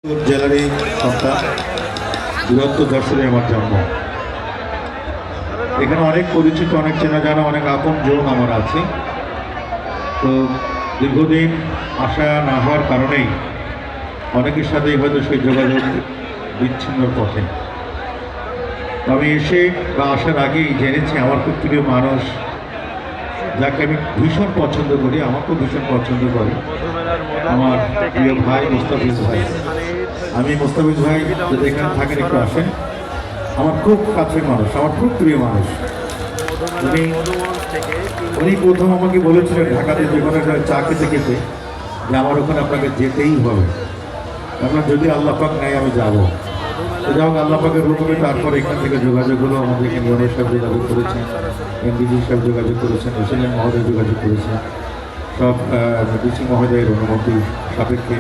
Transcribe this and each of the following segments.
জেলারই সন্তান, দূরত্ব যশোরে আমার জন্ম। এখানে অনেক পরিচিত, অনেক চেনা জানা, অনেক আপন জন আমার আছে। তো দীর্ঘদিন আসা না হওয়ার কারণেই অনেকের সাথেই হয়তো সেই যোগাযোগ বিচ্ছিন্নর পথে। আমি এসে বা আসার আগেই জেনেছি আমার খুব প্রিয় মানুষ, যাকে আমি ভীষণ পছন্দ করি, আমাকেও ভীষণ পছন্দ করি, আমার প্রিয় ভাই মোস্তাফিজ ভাই। আমি মোস্তাফিজ ভাই যদি এখানে থাকেন একটু আসেন, আমার খুব কাছের মানুষ, আমার খুব প্রিয় মানুষ। উনি প্রথম আমাকে বলেছিলেন ঢাকাতে যে কোনো একটা চা খেতে খেতে যে আমার ওখানে আপনাকে যেতেই হবে, আপনার যদি আল্লাহ পাক নেয় আমি যাবো। তো যাই হোক, আল্লাহ পাকের রূপে তারপর এখান থেকে যোগাযোগ হলো। আমাদের এখানে গণেশ সাহেব যোগাযোগ করেছেন, এমডিজি সাহেব যোগাযোগ করেছেন, হোসেন মহোদয় যোগাযোগ করেছেন, সব ডিসি মহোদয়ের অনুমতি সাপেক্ষে।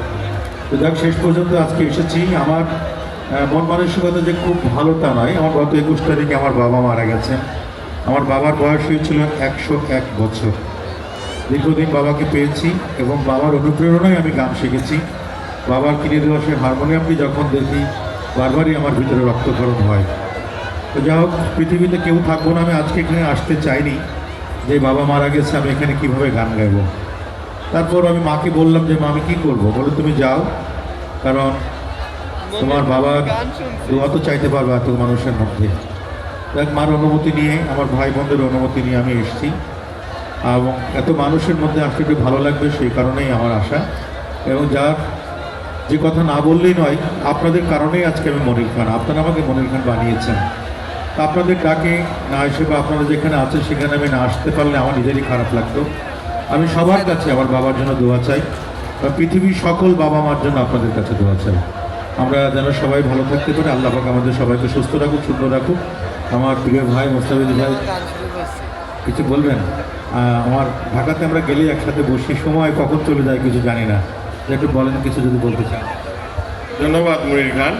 তো যাক, শেষ পর্যন্ত আজকে এসেছি। আমার মন মানসিকতা যে খুব ভালো তা নয়। আমার গত 21 তারিখে আমার বাবা মারা গেছেন। আমার বাবার বয়স হয়েছিল 101 বছর। দীর্ঘদিন বাবাকে পেয়েছি এবং বাবার অনুপ্রেরণায় আমি গান শিখেছি। বাবার কিনে দেওয়া সেই হারমোনিয়ামটি যখন দেখি বারবারই আমার ভিতরে রক্তক্ষরণ হয়। তো যাই হোক, পৃথিবীতে কেউ থাকবো না, আমি আজকে এখানে আসতে চাইনি যে বাবা মারা গেছে আমি এখানে কিভাবে গান গাইব। তারপর আমি মাকে বললাম যে মা আমি কী করবো, বলে তুমি যাও, কারণ তোমার বাবার দোয়া তো চাইতে পারবে এত মানুষের মধ্যে। দেখ, মার অনুমতি নিয়ে, আমার ভাই বোনদের অনুমতি নিয়ে আমি এসেছি এবং এত মানুষের মধ্যে আসলে একটু ভালো লাগবে সেই কারণেই আমার আশা। এবং যার যে কথা না বললেই নয়, আপনাদের কারণেই আজকে আমি মনির খান, আপনারা আমাকে মনির খান বানিয়েছেন। আপনাদের ডাকে না এসে বা আপনারা যেখানে আছেন সেখানে আমি না আসতে পারলে আমার নিজেরই খারাপ লাগতো। আমি সবার কাছে আমার বাবার জন্য দোয়া চাই, বা পৃথিবীর সকল বাবা মার জন্য আপনাদের কাছে দোয়া চাই। আমরা যেন সবাই ভালো থাকতে পারি, আল্লাহ পাক আমাদের সবাইকে সুস্থ রাখুক, সুন্দর রাখুক। আমার প্রিয় ভাই মোস্তাফিজ ভাই কিছু বলবেন? আমার ঢাকাতে আমরা গেলে একসাথে বসি, সময় কখন চলে যায় কিছু জানি না, একটু বলেন কিছু যদি বলতে চান। ধন্যবাদ মনির খান।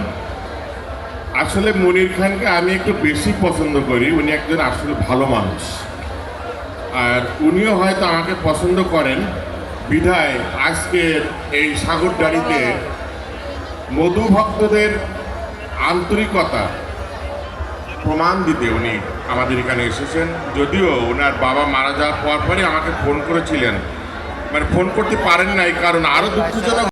আসলে মনির খানকে আমি একটু বেশি পছন্দ করি। উনি একজন আসলে ভালো মানুষ, আর উনিও হয়তো আমাকে পছন্দ করেন বিধায় আজকের এই সাগরদাড়িতে মধু ভক্তদের আন্তরিকতা প্রমাণ দিতে উনি আমাদের এখানে এসেছেন। যদিও ওনার বাবা মারা যাওয়ার পরই আমাকে ফোন করেছিলেন, মানে ফোন করতে পারেন নাই, কারণ আরও দুঃখজনক